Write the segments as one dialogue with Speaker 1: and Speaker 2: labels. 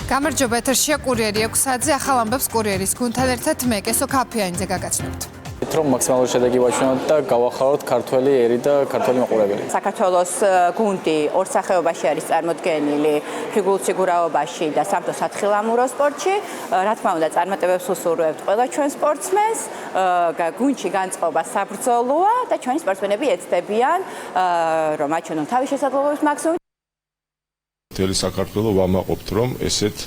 Speaker 1: გამარჯობა, ეთერშია კურიერი 6 საათზე ახალ ამბებს კურიერის გუნდთან ერთად მე კესო ქაფიანიძე გაგაცნობთ.
Speaker 2: რომ მაქსიმალური შედეგი ვაჩვენოთ და გავახაროთ ქართველი ერი და ქართველი მაყურებელი.
Speaker 3: საქართველოს გუნდი ორ სახეობაში არის წარმოდგენილი ფიგურულ სიგურაობაში და სამთო სათხილამურო სპორტში. რა თქმა უნდა, წარმატებებს უსურვებთ ყველა ჩვენ სპორტსმენს. გუნდში განწყობა საბრძოლოა და ჩვენი სპორტსმენები ეცდებიან რომ აჩვენონ თავის შესაძლებლობებს მაქსიმუმ.
Speaker 4: მთელი საქართველო ვამაყობთ, რომ ესეთ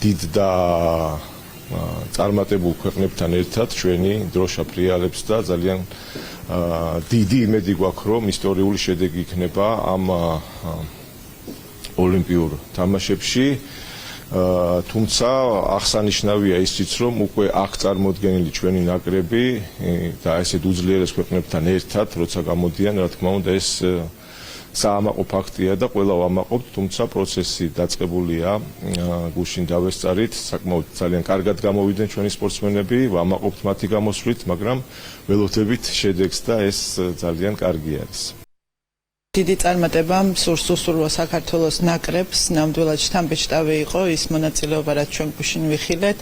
Speaker 4: დიდ და წარმატებულ ქვეყნებთან ერთად ჩვენი დროშა ფრიალებს და ძალიან დიდი იმედი გვაქვს, რომ ისტორიული შედეგი იქნება ამ ოლიმპიურ თამაშებში. თუმცა აღსანიშნავია ისიც, რომ უკვე აქ წარმოდგენილი ჩვენი ნაკრები და ესეთ უძლიერეს ქვეყნებთან ერთად, როცა გამოდიან, რა თქმა უნდა, ეს საამაყო ფაქტია და ყველა ვამაყობთ, თუმცა პროცესი დაწყებულია, გუშინ დავესწარით, საკმაოდ ძალიან კარგად გამოვიდნენ ჩვენი სპორტსმენები, ვამაყობთ მათი გამოსვლით, მაგრამ ველოდებით შედეგს და ეს ძალიან კარგი არის.
Speaker 5: დიდი წარმატება სურსულო საქართველოს ნაკრებს, ნამდვილად შთამბეჭდავი იყო ის მონაწილეობა, რაც ჩვენ გუშინ ვიხილეთ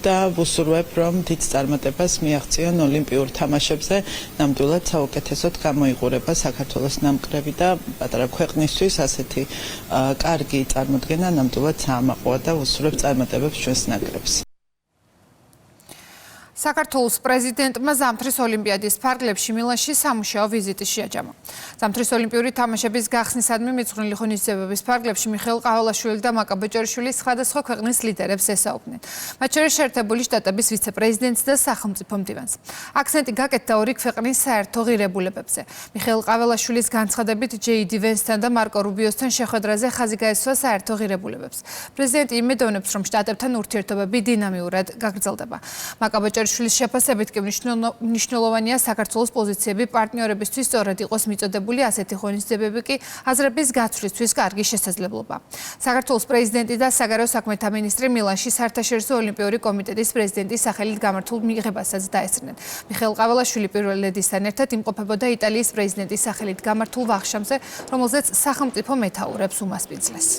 Speaker 5: და ვუსურვებ, რომ დიდ წარმატებას მიაღწიონ ოლიმპიურ თამაშებზე, ნამდვილად საუკეთესოდ გამოიყურება საქართველოს ნაკრები და პატარა ქვეყნისთვის ასეთი კარგი წარმოდგენა ნამდვილად საამაყოა და ვუსურვებ წარმატებებს ჩვენს ნაკრებს.
Speaker 1: საქართველოს პრეზიდენტმა ზამთრის ოლიმპიადის ფარგლებში მილანში სამუშაო ვიზიტი შეაჯამა. ზამთრის ოლიმპიური თამაშების გახსნისადმი მიძღვნილი ღონისძიებების ფარგლებში მიხეილ ყაველაშვილი და მაკა ბეჭარიშვილი სხვადასხვა ქვეყნის ლიდერებს ესაუბრნენ. მათ შორის შეერთებული შტატების ვიცე-პრეზიდენტს და სახელმწიფო მდივანს. აქცენტი გაკეთდა ორი ქვეყნის საერთო ღირებულებებზე. მიხეილ ყაველაშვილის განცხადებით ჯეიდი ვენსთან და მარკო რუბიოსთან შეხვედრაზე ხაზი გაესვა საერთო ღირებულებებს. პრეზიდენტი იმედოვნებს, რომ შტატებთან ურთიერთობები დინამიურად გაგრძელდება. მაკა შვილის შეფასებით კი მნიშვნელოვანია საქართველოს პოზიციები პარტნიორებისთვის სწორად იყოს მიწოდებული, ასეთი ღონისძიებები კი აზრების გაცვლისთვის კარგი შესაძლებლობა. საქართველოს პრეზიდენტი და საგარეო საქმეთა მინისტრი მილანში საერთაშორისო ოლიმპიური კომიტეტის პრეზიდენტის სახელით გამართულ მიღებასაც დაესწრნენ. მიხეილ ყაველაშვილი პირველ ლედისთან ერთად იმყოფებოდა იტალიის პრეზიდენტის სახელით გამართულ ვახშამზე, რომელზეც სახელმწიფო მეთაურებს უმასპინძლეს.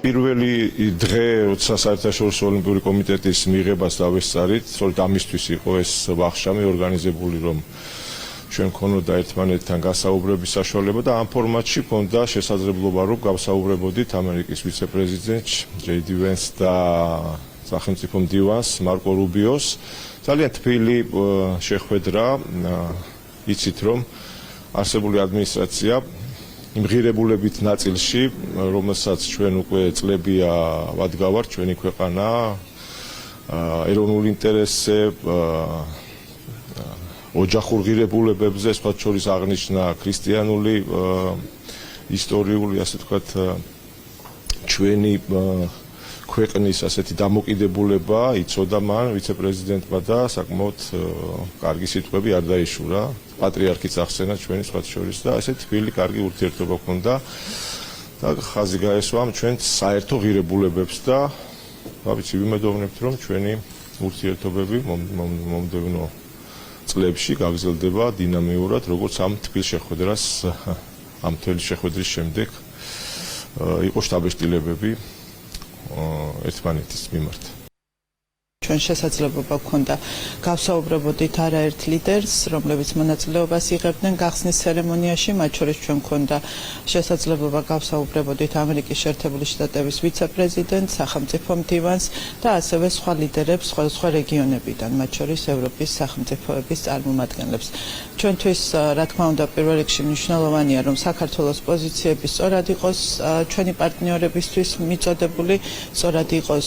Speaker 4: პირველი დღე, როცა საერთაშორისო ოლიმპიური კომიტეტის მიღებას დავესწარით, სწორედ ამისთვის იყო ეს ვახშამი ორგანიზებული, რომ ჩვენ ქონოდა ერთმანეთთან გასაუბრების საშუალება და ამ ფორმატში ქონდა შესაძლებლობა, რომ გავსაუბრებოდით ამერიკის ვიცე-პრეზიდენტს ჯეიდი ვენსს და სახელმწიფო მდივანს მარკო რუბიოს. ძალიან თბილი შეხვედრა, იცით, რომ არსებული ადმინისტრაცია იმ ღირებულებით ნაწილში, რომელსაც ჩვენ უკვე წლებია ვადგავართ, ჩვენი ქვეყანა, ეროვნულ ინტერესზე, ოჯახურ ღირებულებებზე, სხვა შორის აღნიშნა ქრისტიანული, ისტორიული, ასე ვთქვათ, ჩვენი ქვეყნის ასეთი დამოკიდებულება იცოდა მან ვიცე-პრეზიდენტმა და საკმაოდ კარგი სიტყვები არ დაიშურა. პატრიარქიც ახსენა ჩვენი სხვა შორის და ესეთი თბილი კარგი ურთიერთობა ჰქონდა და ხაზი გაესვა ჩვენ საერთო ღირებულებებს და ვიცი ვიმედოვნებთ, რომ ჩვენი ურთიერთობები მომდევნო წლებში გაგრძელდება დინამიურად, როგორც ამ თბილ შეხვედრას, ამ მთელი შეხვედრის შემდეგ იყო შტაბეშტილებები ერთმანეთის მიმართ.
Speaker 5: ჩვენ შესაძლებლობა გვქონდა გავსაუბრებოდით არაერთ ლიდერს, რომლებიც მონაწილეობას იღებდნენ გახსნის ცერემონიაში, მათ შორის ჩვენ გვქონდა შესაძლებლობა გავსაუბრებოდით ამერიკის შეერთებული შტატების ვიცე-პრეზიდენტს, სახელმწიფო მდივანს და ასევე სხვა ლიდერებს სხვადასხვა რეგიონებიდან, მათ შორის ევროპის სახელმწიფოების წარმომადგენლებს. ჩვენთვის, რა თქმა უნდა, პირველ რიგში მნიშვნელოვანია, რომ საქართველოს პოზიციები სწორად იყოს ჩვენი პარტნიორებისთვის მიწოდებული, სწორად იყოს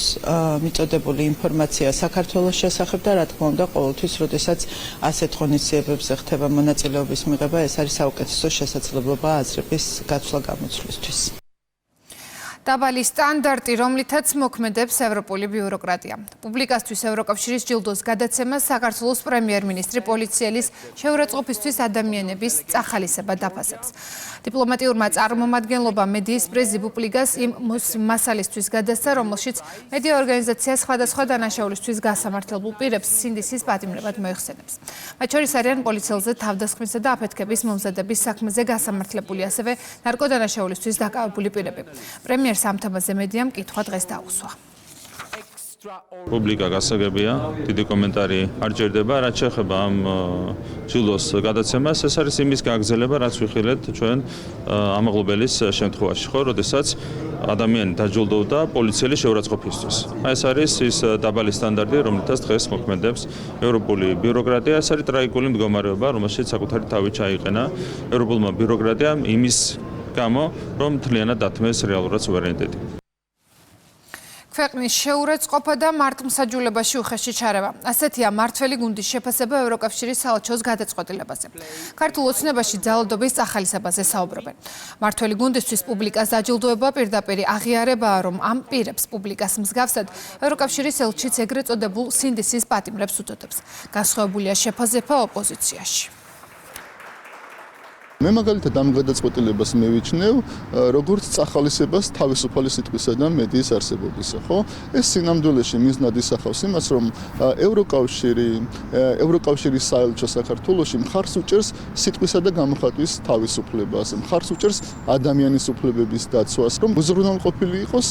Speaker 5: მიწოდებული ინფორმაცია საქართველოს შესახებ და რა თქმა უნდა ყოველთვის, როდესაც ასეთ ღონისძიებებზე ხდება მონაწილეობის მიღება, ეს არის საუკეთესო შესაძლებლობა აზრების გაცვლა-გამოცვლისთვის.
Speaker 1: დაბალი სტანდარტი, რომლითაც მოქმედებს ევროპული ბიუროკრატია. პუბლიკასთვის ევროკავშირის ჯილდოს გადაცემას საქართველოს პრემიერ-მინისტრი პოლიციელის შეურაცხყოფისთვის ადამიანების წახალისება დაფასებს. დიპლომატიურმა წარმომადგენლობამ მედიის პრეზი პუბლიკას იმ მასალისთვის გადასცა, რომელშიც მედია ორგანიზაცია სხვადასხვა დანაშაულისთვის გასამართლებულ პირებს სინდისის პატიმრებად მოიხსენებს. მათ შორის არიან პოლიციელზე თავდასხმისა და აფეთქების მომზადების საქმეზე გასამართლებული, ასევე ნარკოდანაშაულისთვის დაკავებული პირები. პრემიერს ამ თემაზე მედიამ კითხვა დღეს დაუსვა.
Speaker 6: პუბლიკა გასაგებია, დიდი კომენტარი არ ჭირდება, რაც შეეხება ამ ჯილდოს გადაცემას, ეს არის იმის გაგრძელება, რაც ვიხილეთ ჩვენ ამაღლობელის შემთხვევაში, ხო, როდესაც ადამიანი დაჯილდოვდა პოლიციელის შეურაცხყოფისთვის. ეს არის ის დაბალი სტანდარტი, რომლითაც დღეს მოქმედებს ევროპული ბიუროკრატია, ეს არის ტრაგიკული მდგომარეობა, რომელშიც საკუთარი თავი ჩაიყენა ევროპულმა ბიუროკრატიამ იმის გამო, რომ მთლიანად დათმეს რეალურად სუვერენიტეტი.
Speaker 1: ქვეყნის შეურაცხყოფა და მართლმსაჯულებაში უხეში ჩარევა. ასეთია მართველი გუნდის შეფასება ევროკავშირის საელჩოს გადაწყვეტილებაზე. ქართულ ოცნებაში ძალადობის წახალისებაზე საუბრობენ. მართველი გუნდისთვის პუბლიკას დაჯილდოება პირდაპირ აღიარებაა, რომ ამ პირებს პუბლიკას მსგავსად ევროკავშირის ელჩიც ეგრეთ წოდებულ სინდისის პატიმრებს უწოდებს. განსხვავებულია შეფასება ოპოზიციაში.
Speaker 7: მე მაგალითად ამ გადაწყვეტილებას მევიჩნევ როგორც წახალისებას თავისუფალი სიტყვისა და მედიის არსებობისა, ხო? ეს სინამდვილეში მიზნად ისახავს იმას, რომ ევროკავშირის საელჩო საქართველოში მხარს უჭერს სიტყვისა და გამოხატვის თავისუფლებას, მხარს უჭერს ადამიანის უფლებების დაცვას, რომ უზრუნველყოფილი იყოს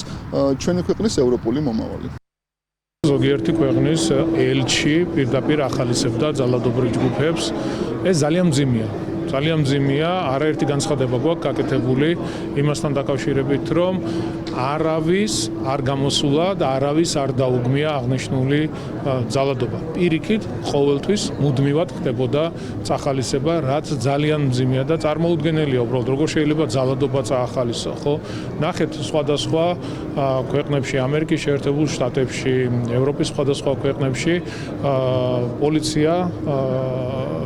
Speaker 7: ჩვენი ქვეყნის ევროპული მომავალი.
Speaker 8: ზოგიერთი ქვეყნის ელჩი პირდაპირ ახალისებდა ძალადობრივ ჯგუფებს, ეს ძალიან მძიმეა. ძალიან მძიმეა, არაერთი განცხადება გვაქვს გაკეთებული იმასთან დაკავშირებით, რომ არავის არ გამოსულა და არავის არ დაუგმია აღნიშნული ძალადობა. პირიქით, ყოველთვის მუდმივად ხდებოდა წახალისება, რაც ძალიან მძიმეა და წარმოუდგენელია უბრალოდ, როგორ შეიძლება ძალადობა წაახალისო, ხო? ნახეთ სხვადასხვა ქვეყნებში, ამერიკის შეერთებულ შტატებში, ევროპის სხვადასხვა ქვეყნებში პოლიცია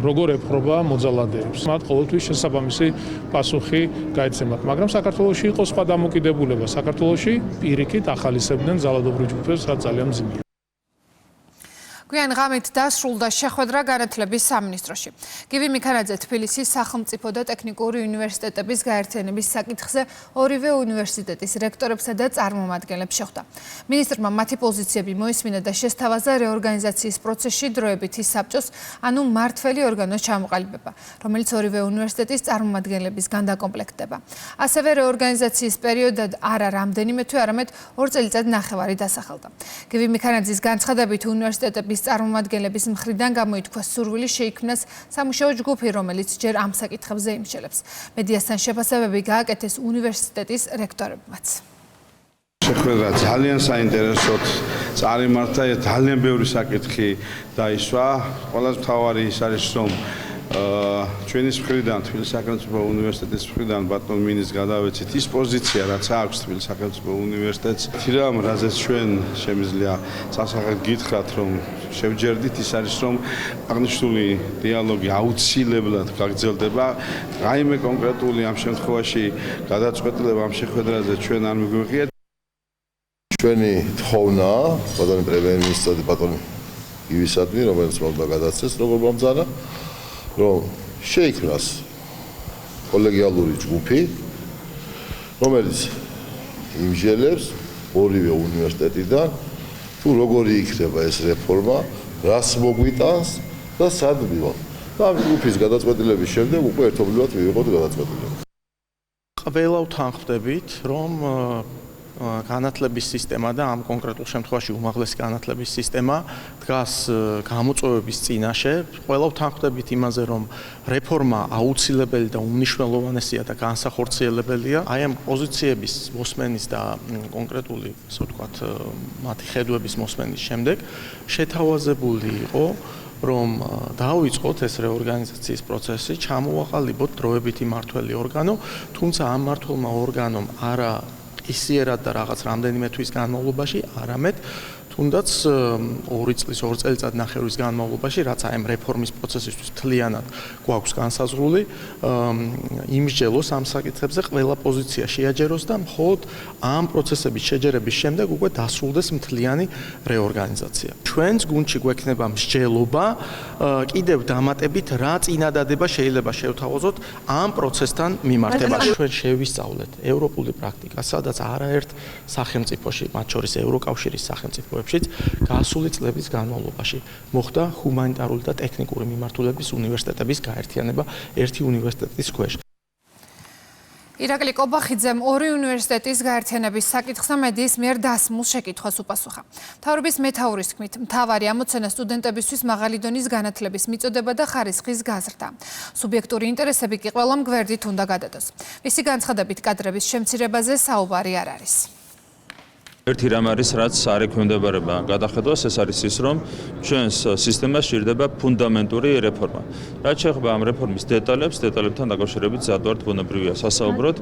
Speaker 8: როგორ ეპყრობა მოძალადეებს. მათ ყოველთვის შესაბამისი პასუხი გაეცემათ, მაგრამ საქართველოში იყო სხვა დამოკიდებულება. საქართველოში პირიქით ახალისებდნენ ძალადობრივ ჯგუფებს, რაც ძალიან მძიმეა.
Speaker 1: გვიან ღამით დასრულდა შეხვედრა განათლების სამინისტროში. გივი მიქანაძე თბილისის სახელმწიფო და ტექნიკური უნივერსიტეტების გაერთიანების საკითხზე ორივე უნივერსიტეტის რექტორებსა და წარმომადგენლებს შეხვდა. მინისტრმა მათი პოზიციები მოისმინა და შესთავაზა რეორგანიზაციის პროცესში დროებით ის საბჭოს, ანუ მმართველი ორგანოს ჩამოყალიბება, რომელიც ორივე უნივერსიტეტის წარმომადგენლების განდაკომპლექტდება. ასევე რეორგანიზაციის პერიოდად არა რამდენიმე თვე, არამედ 2 წელიწად ნახევარი დასახელდა. გივი მიქანაძის განცხადებით უნივერსიტეტების წარმომადგენლების მხრიდან გამოითქვა სურვილი შეიქმნას სამუშაო ჯგუფი, რომელიც ჯერ ამ საკითხებზე იმსჯელებს. მედიასთან შეფასებები გააკეთეს უნივერსიტეტის რექტორებმაც.
Speaker 9: შეხვედრა ძალიან საინტერესოდ წარიმართა, ძალიან ბევრი საკითხი დაისვა. ყველაზე მთავარი ის არის, რომ ჩვენის მხრიდან, თბილისის სახელმწიფო უნივერსიტეტის მხრიდან ბატონ მინისტრს გადავეცით ის პოზიცია, რაც აქვს თბილისის სახელმწიფო უნივერსიტეტს. თირამ, რაზეც ჩვენ შემიძლია სასახელად გითხრათ, რომ შევჯერდით, ის არის, რომ აღნიშნული დიალოგი აუცილებლად გაგრძელდება. რაიმე კონკრეტული ამ შემთხვევაში გადაწყვეტილება ამ შეხვედრაზე ჩვენ არ მიგვიღია.
Speaker 10: ჩვენი თხოვნა ბატონი პრემიერ-მინისტრ და ბატონი გივისადმი, რომელიც მოგდა გადაცეს როგორ მომძანა, რომ შეიქმნას კოლეგიალური ჯგუფი, რომელიც იმსჯელებს ორივე უნივერსიტეტიდან, თუ როგორი იქნება ეს რეფორმა, რას მოგვიტანს და სად მივიღოთ. და ამ ჯგუფის გადაწყვეტილების შემდეგ უკვე ერთობლივად მივიღოთ გადაწყვეტილება.
Speaker 11: ყველა უთანხმდებით, რომ განათლების სისტემა და ამ კონკრეტულ შემთხვევაში უმაღლესი განათლების სისტემა დგას გამოწვევების წინაშე. ყველა უთანხმდებით იმაზე, რომ რეფორმა აუცილებელი და უმნიშვნელოვანესია და განსახორციელებელია. აი ამ პოზიციების მოსმენის და კონკრეტული, ასე ვთქვათ, მათი ხედვების მოსმენის შემდეგ შეთავაზებული იყო, რომ დავიწყოთ ეს რეორგანიზაციის პროცესი, ჩამოვაყალიბოთ დროებითი მმართველი ორგანო, თუმცა ამ მმართველმა ორგანომ არა ისიერად და რაღაც რამდენიმე თვის განმავლობაში, არამედ თუნდაც 2 წლის 2 წელიწად ნახევრის განმავლობაში, რაც აი ამ რეფორმის პროცესისთვის მთლიანად გვაქვს განსაზღვრული, იმსჯელოს ამ საკითხებზე ყველა პოზიცია შეაჯეროს და მხოლოდ ამ პროცესების შეჯერების შემდეგ უკვე დასრულდეს მთლიანი რეორგანიზაცია. ჩვენს გუნდში გვექნება მსჯელობა კიდევ დამატებით რა წინადადება შეიძლება შევთავაზოთ ამ პროცესთან მიმართებაში. ჩვენ შევისწავლეთ ევროპული პრაქტიკა, სადაც არაერთ სახელმწიფოში, მათ შორის ევროკავშირის სახელმწიფოებშიც გასული წლების განმავლობაში მოხდა ჰუმანიტარული და ტექნიკური მიმართულების უნივერსიტეტების გაერთიანება ერთი უნივერსიტეტის ქვეშ.
Speaker 1: ირაკლი კობახიძემ 2 უნივერსიტეტის გაერთიანების საკითხზე მედიის მიერ დასმულ შეკითხვას უპასუხა. მთავრობის მეთაურის თქმით, მთავარი ამოცანა სტუდენტებისთვის მაღალი დონის განათლების მიწოდება და ხარისხის გაზრდა. სუბიექტური ინტერესები კი ყველამ გვერდით უნდა გადადოს. მისი განცხადებით კადრების შემცირებაზე საუბარი არ არის.
Speaker 6: ერთი რამ არის, რაც არ ექვემდებარება გადახედვას, ეს არის ის, რომ ჩვენს სისტემას სჭირდება ფუნდამენტური რეფორმა. რაც შეეხება ამ რეფორმის დეტალებთან დაკავშირებით ზადვართ ბუნებრივია სასაუბროთ.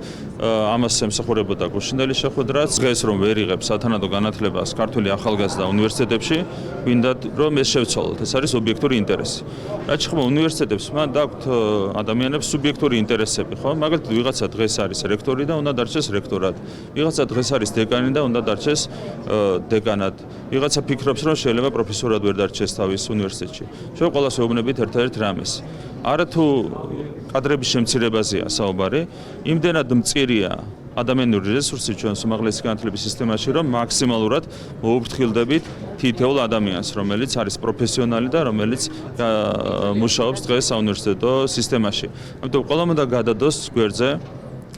Speaker 6: ამას ემსახურებოდა გუშინდელი შეხვედრაც. დღეს რომ ვერ იღებს სათანადო განათლებას ქართული ახალგაზრდა უნივერსიტეტებში, გვინდათ რომ ეს შევცვალოთ. ეს არის ობიექტური ინტერესი. რაც შეეხება უნივერსიტეტებს, მან დაგვთ ადამიანებს სუბიექტური ინტერესები, ხო? მაგალითად, ვიღაცა დღეს არის რექტორი და უნდა დარჩეს რექტორად. ვიღაცა დღეს არის დეკანი და უნდა დარჩეს დეკანად. ვიღაცა ფიქრობს, რომ შეიძლება პროფესორად ვერ დარჩეს თავის უნივერსიტეტში. ჩვენ ყველას ვეუბნებით ერთ-ერთ რამეს. არათუ კადრების შემცირებაზეა საუბარი, იმდენად მწირია ადამიანური რესურსი ჩვენს უმაღლესი განათლების სისტემაში, რომ მაქსიმალურად მოუფრთხილდებით თითოეულ ადამიანს, რომელიც არის პროფესიონალი და რომელიც მუშაობს დღეს საუნივერსიტეტო სისტემაში. ამიტომ ყველამ უნდა გადადოს გვერდზე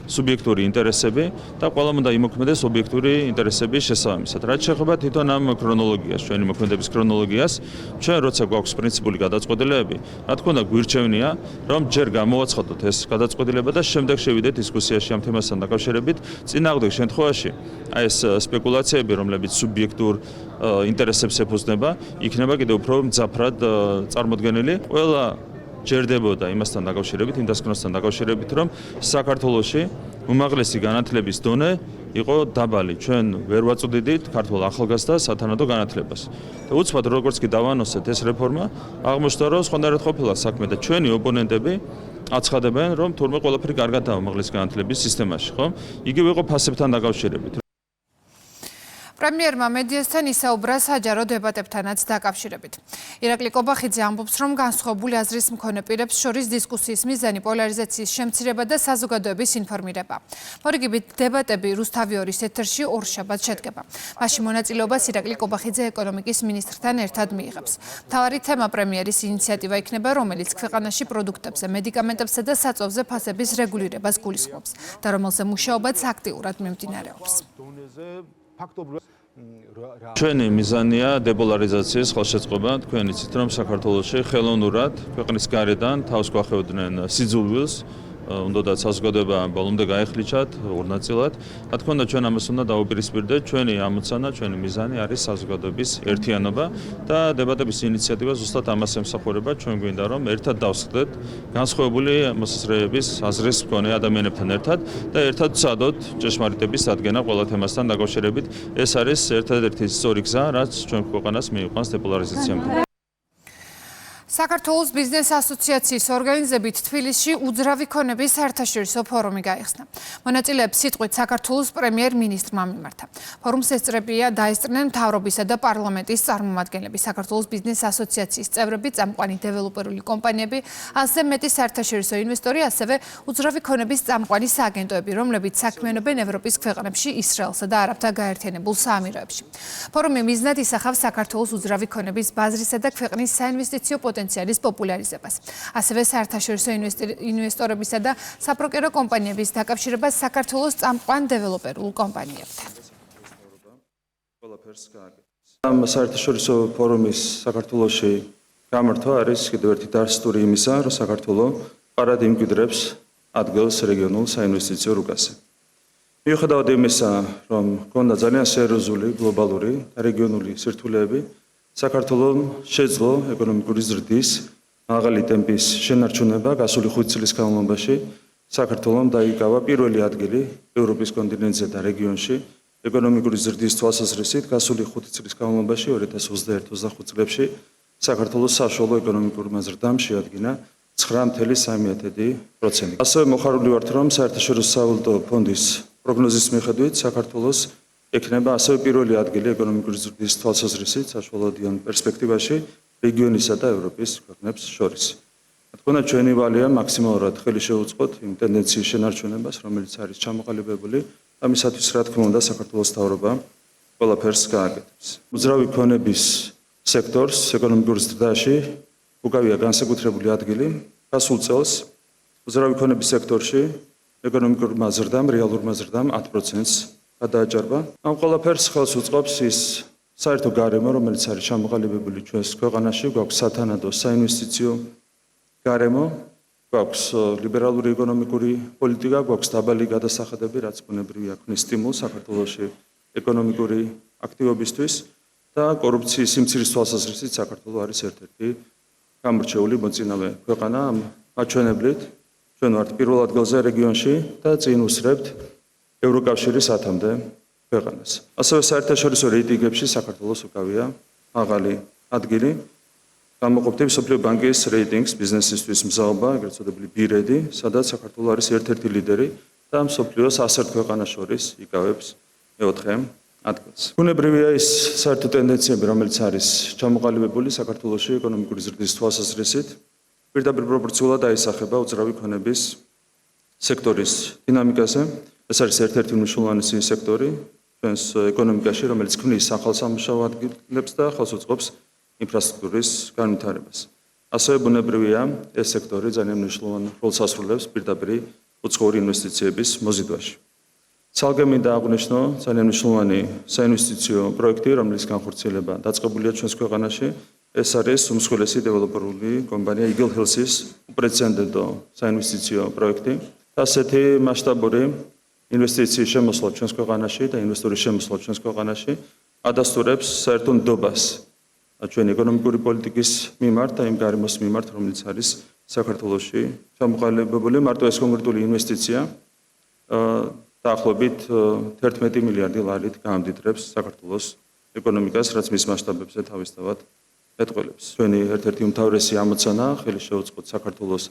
Speaker 6: სუბიექტური ინტერესები და ყველამ უნდა იმოქმედოს ობიექტური ინტერესების შესაბამისად. რაც შეეხება თვითონ ამ ქრონოლოგიას, ჩვენი მოქმედების ქრონოლოგიას, ჩვენ როცა გვაქვს პრინციპული გადაწყვეტილებები, რა თქმა უნდა გვირჩევნია, რომ ჯერ გამოვაცხადოთ ეს გადაწყვეტილება და შემდეგ შევიდეთ დისკუსიაში ამ თემასთან დაკავშირებით. წინააღმდეგ შემთხვევაში, აი ეს სპეკულაციები, რომლებიც სუბიექტურ ინტერესებს ეფუძნება, იქნება კიდევ უფრო მძაფრად წარმოდგენილი. ყველა ჯერდებოდა იმასთან დაკავშირებით, იმ დასკვნასთან დაკავშირებით, რომ საქართველოში უმაღლესი განათლების დონე იყო დაბალი. ჩვენ ვერ ვაწოდიდით ქართულ ახალგაზრდას სათანადო განათლებას. და უცბად როგორც კი დავანოსეთ ეს რეფორმა, აღმოჩნდა, რომ სხვანაირად ყოფილა საქმე და ჩვენი ოპონენტები აცხადებენ, რომ თურმე ყველაფერი კარგადაა უმაღლესი განათლების სისტემაში, ხო? იგივე იყო ფასებთან დაკავშირებით.
Speaker 1: პრემიერმა მედიასთან ისაუბრა საჯარო დებატებთანაც დაკავშირებით. ირაკლი კობახიძე ამბობს, რომ განსხვავებული აზრის მქონე პირებს შორის დისკუსიის მიზანი პოლარიზაციის შემცირება და საზოგადოების ინფორმირება. მორიგებით დებატები რუსთავი 2-ის ეთერში ორშაბათს შედგება. მასში მონაწილეობას ირაკლი კობახიძე ეკონომიკის მინისტრთან ერთად მიიღებს. მთავარი თემა პრემიერის ინიციატივა იქნება, რომელიც ქვეყანაში პროდუქტებზე, მედიკამენტებსა და საწვავზე ფასების რეგულირებას გულისხმობს და რომელზე მუშაობაც აქტიურად მიმდინარეობს.
Speaker 6: ჩვენი მიზანია დეპოლარიზაციის ხელშეწყობა. თქვენ იცით, რომ საქართველოში ხელოვნურად ქვეყნის გარედან თავს გვახევდნენ სიძულვილს, უნდათ საზოგადოება ბოლომდე გაეხლიჩათ ორ ნაწილად. რა თქმა უნდა, ჩვენ ამას უნდა დავუპირისპირდეთ. ჩვენი ამოცანა, ჩვენი მიზანი არის საზოგადოების ერთიანობა და დებატების ინიციატივა ზუსტად ამას ემსახურება. ჩვენ გვინდა რომ ერთად დავსხდეთ განსხვავებული მოსაზრებების აზრის მქონე ადამიანებთან ერთად და ერთად ვცადოთ ჭეშმარიტების დადგენა ყველა თემასთან დაკავშირებით. ეს არის ერთადერთი სწორი გზა, რაც ჩვენ ქვეყანას მიიყვანს დეპოლარიზაციამდე.
Speaker 1: საქართველოს ბიზნეს ასოციაციის ორგანიზებით თბილისში უძრავი ქონების საერთაშორისო ფორუმი გაიხსნა. მონაწილეებს სიტყვით საქართველოს პრემიერ-მინისტრმა მიმართა. ფორუმს დაესწრნენ მთავრობისა და პარლამენტის წარმომადგენლები, საქართველოს ბიზნეს ასოციაციის წევრები, წამყვანი დეველოპერული კომპანიები, ასზე მეტი საერთაშორისო ინვესტორი, ასევე უძრავი ქონების წამყვანი სააგენტოები, რომლებიც საქმიანობენ ევროპის ქვეყნებში, ისრაელსა და არაბთა გაერთიანებულ საამიროებში. ფორუმი მიზნად ისახავს საქართველოს უძრავი ქონების ბაზრისა და ქვეყნის საინვესტიციო პოტენციალის პოპულარიზებას. ასევე საერთაშორისო ინვესტორებისა და საპროკერო კომპანიების დაკავშირებას საქართველოს წამყვან დეველოპერულ კომპანიებთან.
Speaker 12: ამ საერთაშორისო ფორუმის საქართველოში გამართვა არის კიდევ ერთი დარსტური იმისა, რომ საქართველო პარად იმკვიდრებს ადგილს რეგიონულ საინვესტიციო რუკაზე. მიუხედავად იმისა, რომ ჰქონდა ძალიან სერიოზული გლობალური და რეგიონული სირთულეები, საქართველომ შეძლო ეკონომიკური ზრდის მაღალი ტემპის შენარჩუნება გასული 5 წლის განმავლობაში. საქართველომ დაიკავა პირველი ადგილი ევროპის კონტინენტზე და რეგიონში ეკონომიკური ზრდის თვალსაზრისით გასული 5 წლის განმავლობაში 2021-25 წლებში საქართველოს საშუალო ეკონომიკურმა ზრდამ შეადგინა 9.3%. ასევე მოხარული ვართ, რომ საერთაშორისო სავალუტო ფონდის პროგნოზის მიხედვით საქართველოს ექნება ასევე პირველი ადგილი ეკონომიკური ზრდის თვალსაზრისით საშუალოდიან პერსპექტივაში რეგიონისა და ევროპის ქვეყნებს შორის. თქონდა ჩვენი ვალია მაქსიმალურად ხელი შეუწყოთ იმ ტენდენციის შენარჩუნებას, რომელიც არის ჩამოყალიბებული, ამისათვის რა თქმა უნდა საქართველოს მთავრობა ყველაფერს გააკეთებს. უძრავი ქონების სექტორს ეკონომიკურ ზრდაში უკავია განსაკუთრებული ადგილი. გასულ წელს უძრავი ქონების სექტორში ეკონომიკურმა ზრდამ, რეალურმა ზრდამ 10%-ს გადააჭარბა. ამ ყველაფერს ხელს უწყობს ის საერთო გარემო, რომელიც არის ჩამოყალიბებული ჩვენს ქვეყანაში, გვაქვს სათანადო საინვესტიციო გარემო, გვაქვს ლიბერალური ეკონომიკური პოლიტიკა, გვაქვს დაბალი გადასახადები, რაც ბუნებრივია ქმნის სტიმულს საქართველოში ეკონომიკური აქტივობისთვის და კორუფციის სიმცირის თვალსაზრისით საქართველო არის ერთ-ერთი გამორჩეული მოწინავე ქვეყანა ამ მაჩვენებლით. ჩვენ ვართ პირველ ადგილზე რეგიონში და წინ უსრებთ ევროკავშირის 10-მდე ქვეყანას. ასევე საერთაშორისო რეიტინგებში საქართველოს უკავია მაღალი ადგილი. გამოყოფთ მსოფლიო ბანკის რეიტინგს ბიზნესისთვის მზაობა, ეგრეთ წოდებული BRED, სადაც საქართველო არის ერთ-ერთი ლიდერი და მსოფლიოს 101 ქვეყანას შორის იკავებს მეოთხე ადგილს. ბუნებრივია ის საერთო ტენდენციები, რომელიც არის ჩამოყალიბებული საქართველოში ეკონომიკური ზრდის თვალსაზრისით, პირდაპირ პროპორციულად აისახება უძრავი ქონების სექტორის დინამიკაზე. ეს არის ერთ-ერთი მნიშვნელოვანი სექტორი ჩვენს ეკონომიკაში, რომელიც ქმნის ახალ სამუშაო ადგილებს და ხელს უწყობს ინფრასტრუქტურის განვითარებას. ასევე ბუნებრივია, ეს სექტორი ძალიან მნიშვნელოვან როლს ასრულებს პირდაპირ უცხოური ინვესტიციების მოზიდვაში. ცალკე მინდა აღვნიშნო ძალიან მნიშვნელოვანი საინვესტიციო პროექტი, რომლის განხორციელება დაწყებულია ჩვენს ქვეყანაში. ეს არის უმსხვილესი დეველოპერული კომპანია Eagle Health-ის უპრეცედენტო საინვესტიციო პროექტი. ასეთი მასშტაბური ინვესტიციის შემოსვლა ჩვენს ქვეყანაში და ინვესტორის შემოსვლა ჩვენს ქვეყანაში ადასტურებს საერთო ნდობას ჩვენი ეკონომიკური პოლიტიკის მიმართ და იმ გარემოს მიმართ, რომელიც არის საქართველოში ჩამოყალიბებული. მარტო ეს კონკრეტული ინვესტიცია დაახლოებით 11 მილიარდი ლარით გაამდიდრებს საქართველოს ეკონომიკას, რაც მის მასშტაბებზე თავისთავად ეტყველებს. ჩვენი ერთ-ერთი უმთავრესი ამოცანა ხელი შეუწყოთ საქართველოს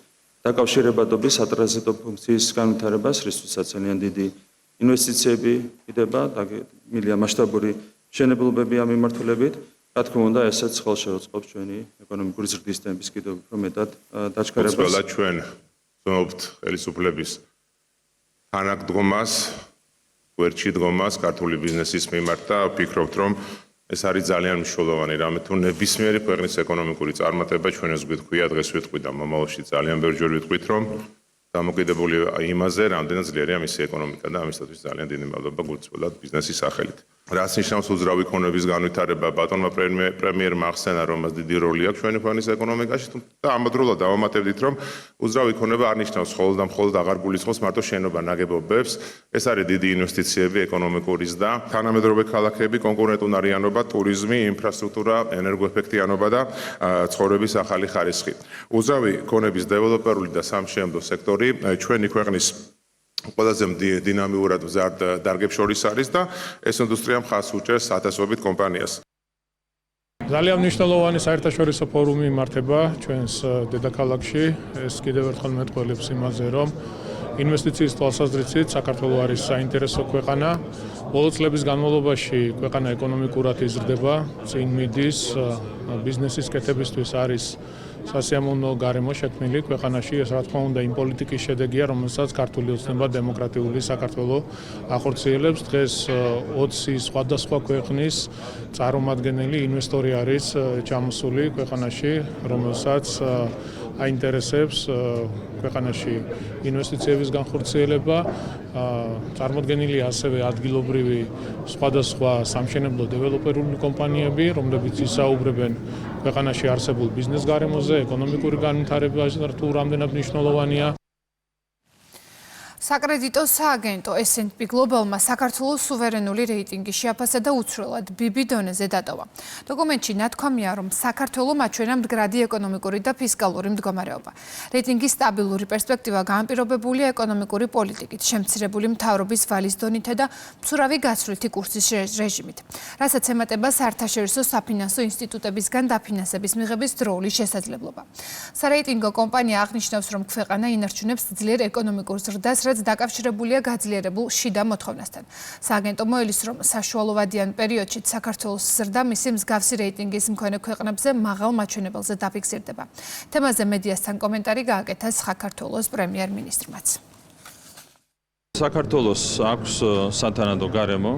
Speaker 12: დაკავშირებადობის სატრანზიტო ფუნქციის განვითარებას, რისთვისაც ძალიან დიდი ინვესტიციები იდება და მილია მასშტაბური მშენებლობები ამ მიმართულებით. რა თქმა უნდა, ესეც ხელს შეუწყობს ჩვენი ეკონომიკური ზრდის ტემპის კიდევ უფრო მეტად დაჩქარებას.
Speaker 13: ყველა ჩვენ ვცნობთ ხელისუფლების თანაგდგომას, გვერდში დგომას ქართული ბიზნესის მიმართ და ვფიქრობთ, რომ ეს არის ძალიან მნიშვნელოვანი რამე, თუ ნებისმიერი ქვეყნის ეკონომიკური წარმატება ჩვენს გვიტყვია, დღეს ვიტყვი და მომავალში ძალიან ბევრჯერ ვიტყვით, რომ დამოკიდებული იმაზე, რამდენად ძლიერია მისი ეკონომიკა და ამისათვის ძალიან დიდი მადლობა გულწრფელად ბიზნესის სახელით. რაც ნიშნავს უძრავი ქონების განვითარება, ბატონმა პრემიერმა ახსენა, რომ მას დიდი როლი აქვს ჩვენი ქვეყნის ეკონომიკაში და ამავდროულად დავამატებდით, რომ უძრავი ქონება არ ნიშნავს მხოლოდ და მხოლოდ აღარ გულისხმობს მარტო შენობა ნაგებობებს, ეს არის დიდი ინვესტიციები ეკონომიკურის და თანამედროვე ქალაქები, კონკურენტუნარიანობა, ტურიზმი, ინფრასტრუქტურა, ენერგოეფექტიანობა და ცხოვრების ახალი ხარისხი. უძრავი ქონების დეველოპერული და სამშენებლო სექტორი ჩვენი ქვეყნის ყველაზე დინამიურად მზარდ დარგებს შორის არის და ეს ინდუსტრია მხარს უჭერს ათასობით კომპანიას.
Speaker 8: ძალიან მნიშვნელოვანი საერთაშორისო ფორუმი იმართება ჩვენს დედაქალაქში. ეს კიდევ ერთხელ მეტყველებს იმაზე, რომ ინვესტიციის თვალსაზრისით საქართველო არის საინტერესო ქვეყანა. ბოლო წლების განმავლობაში ქვეყანა ეკონომიკურად იზრდება, წინ მიდის, ბიზნესის კეთებისთვის არის სასიამოვნო გარემო შექმნილი ქვეყანაში. ეს რა თქმა უნდა იმ პოლიტიკის შედეგია, რომელსაც ქართული ოცნება დემოკრატიული საქართველო ახორციელებს. დღეს 20 სხვადასხვა ქვეყნის წარმომადგენელი ინვესტორი არის ჩამოსული ქვეყანაში, რომელსაც აინტერესებს ქვეყანაში ინვესტიციების განხორციელება. წარმოდგენილი ასევე ადგილობრივი სხვადასხვა სამშენებლო დეველოპერული კომპანიები, რომლებიც ისაუბრებენ ქვეყანაში არსებულ ბიზნეს გარემოზე, ეკონომიკური განვითარებაზე, თუ რამდენად მნიშვნელოვანია.
Speaker 1: საკრედიტო სააგენტო S&P Global-მა საქართველოს სუვერენული რეიტინგი შეაფასა და უცვლელად BB დონეზე დატოვა. დოკუმენტში ნათქვამია, რომ საქართველო მაჩვენა მდგრადი ეკონომიკური და ფისკალური მდგომარეობა. რეიტინგის სტაბილური პერსპექტივა განპირობებულია ეკონომიკური პოლიტიკით, შემცირებული მთავრობის ვალის დონითა და მცურავი გაცვლითი კურსის რეჟიმით, რასაც ემატება საერთაშორისო საფინანსო ინსტიტუტებისგან დაფინანსების მიღების დროული შესაძლებლობა. სარეიტინგო კომპანია აღნიშნავს, რომ ქვეყანა ინარჩუნებს ძლიერ ეკონომიკურ ზრდას, რაც დაკავშირებულია გაძლიერებულ შიდა მოთხოვნასთან. სააგენტო მოელის, რომ საშუალოვადიან პერიოდში საქართველოს ზრდა მისი მსგავსი რეიტინგის მქონე ქვეყნებზე მაღალ მაჩვენებელზე დაფიქსირდება. თემაზე მედიასთან კომენტარი გააკეთა საქართველოს პრემიერ-მინისტრმაც.
Speaker 6: საქართველოს აქვს სათანადო გარემო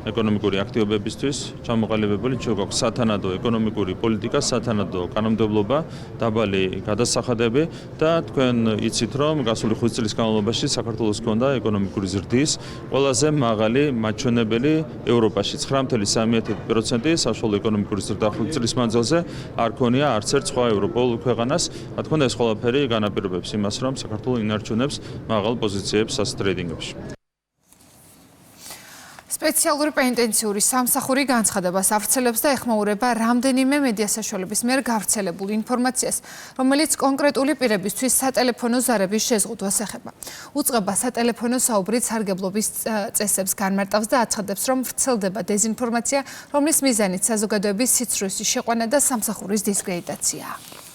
Speaker 6: ეკონომიკური აქტივობებისთვის, ჩამოყალიბებული გვაქვს სათანადო ეკონომიკური პოლიტიკა, სათანადო კანონმდებლობა, დაბალი გადასახადები და თქვენ იცით, რომ გასული 5 წლის განმავლობაში საქართველოს ჰქონდა ეკონომიკური ზრდის ყველაზე მაღალი მაჩვენებელი ევროპაში 9.3%, საშუალო ეკონომიკური ზრდა 5 წლის მანძილზე არ ქონია არც ერთ სხვა ევროპულ ქვეყანას. რა თქმა უნდა, ეს ყველაფერი განაპირობებს იმას, რომ საქართველო ინარჩუნებს მაღალ პოზიციებს ასეთ რეიტინგებში.
Speaker 1: სპეციალური პენიტენციური სამსახური განცხადებას ავრცელებს და ეხმაურება რამდენიმე მედია საშუალების მიერ გავრცელებულ ინფორმაციას, რომელიც კონკრეტული პირებისთვის სატელეფონო ზარების შეზღუდვას ეხება. უწყება სატელეფონო საუბრით სარგებლობის წესებს განმარტავს და აცხადებს, რომ ვრცელდება დეზინფორმაცია, რომლის მიზანით საზოგადოების სიცრუის შეყვანა და სამსახურის დისკრედიტაციაა.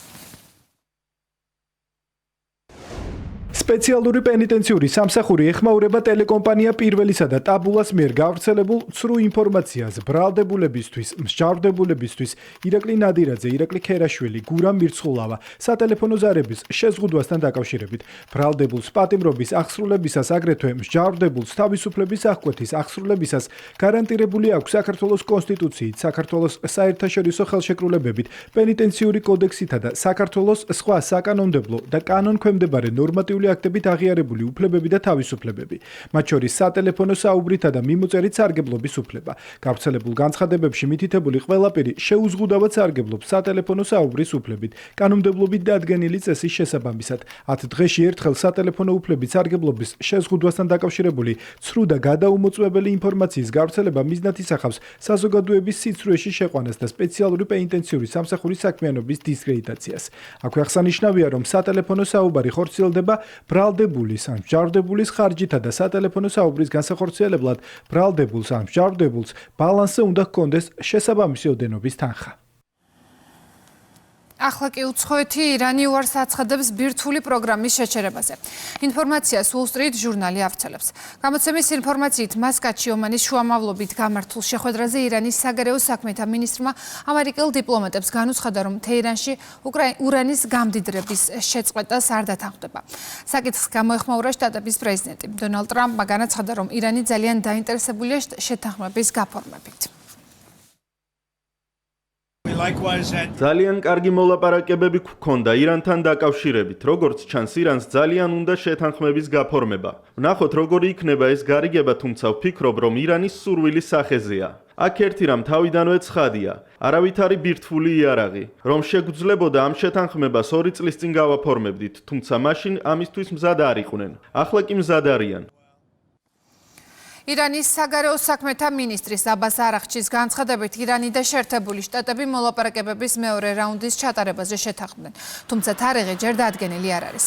Speaker 14: სპეციალური პენიტენციური სამსახური ეხმაურება ტელეკომპანია პირველისა და ტაბულას მიერ გავრცელებულ ცრუ ინფორმაციას ბრალდებულებისთვის, მსჯავრდებულებისთვის, ირაკლი ნადირაძე, ირაკლი ქერაშვილი, გურამ მირცხულავა, სატელეფონო ზარების შეზღუდვასთან დაკავშირებით, ბრალდებულს პატიმრობის აღსრულებისას, აგრეთვე მსჯავრდებულს თავისუფლების აღკვეთის აღსრულებისას გარანტირებული აქვს საქართველოს კონსტიტუციით, საქართველოს საერთაშორისო ხელშეკრულებებით, პენიტენციური კოდექსითა და საქართველოს სხვა საკანონმდებლო და კანონქვემდებარე ნორმატიული აქტებით აღიარებული უფლებები და თავისუფლებები, მათ შორის სატელეფონო საუბრითა და მიმოწერით სარგებლობის უფლება. გავრცელებულ განცხადებებში მითითებული ყველაფერი შეუზღუდავად სარგებლობს სატელეფონო საუბრის უფლებით, კანონმდებლობით დადგენილი წესის შესაბამისად. 10 დღეში ერთხელ სატელეფონო უფლებით სარგებლობის შეზღუდვასთან დაკავშირებული ცრუ და გადაუმოწმებელი ინფორმაციის გავრცელება მიზნად ისახავს საზოგადოების სიცრუეში შეყვანას და სპეციალური პენიტენციური სამსახურის საქმიანობის დისკრედიტაციას. აქვე აღსანიშნავია, რომ სატელეფონო საუბარი ხორციელდება ბრალდებულის ან მსჯავრდებულის ხარჯითა და სატელეფონო საუბრის განსახორციელებლად ბრალდებულს ან მსჯავრდებულს ბალანსზე უნდა ჰქონდეს შესაბამისი ოდენობის თანხა.
Speaker 1: ახლა კი უცხოეთი ირანი უარს აცხადებს ბირთვული პროგრამის შეჩერებაზე. ინფორმაციას Wall Street ჟურნალი ავრცელებს. გამოცემის ინფორმაციით, მასკატში ომანის შუამავლობით გამართულ შეხვედრაზე ირანის საგარეო საქმეთა მინისტრმა ამერიკელ დიპლომატებს განუცხადა, რომ თეირანში ურანის გამდიდრების შეწყვეტას არ დათანხმდება. საკითხს გამოეხმაურა შტატების პრეზიდენტი. დონალდ ტრამპმა განაცხადა, რომ ირანი ძალიან დაინტერესებულია შეთანხმების გაფორმებით.
Speaker 15: ძალიან კარგი მოლაპარაკებები გვქონდა ირანთან დაკავშირებით. როგორც ჩანს, ირანს ძალიან უნდა შეთანხმების გაფორმება. ვნახოთ, როგორი იქნება ეს გარიგება, თუმცა ვფიქრობ, რომ ირანის სურვილის სახეზეა. აქ ერთი რამ თავიდანვე ცხადია. არავითარი ბირთვული იარაღი. რომ შეგვძლებოდა ამ შეთანხმებას 2 წლის წინ გავაფორმებდით, თუმცა მაშინ ამისთვის მზად არ იყვნენ. ახლა კი მზად არიან.
Speaker 1: ირანის საგარეო საქმეთა მინისტრის აბას არახჩის განცხადებით, ირანი და შეერთებული შტატები მოლაპარაკებების მეორე რაუნდის ჩატარებაზე შეთანხმდნენ. თუმცა თარიღი ჯერ დადგენილი არ არის.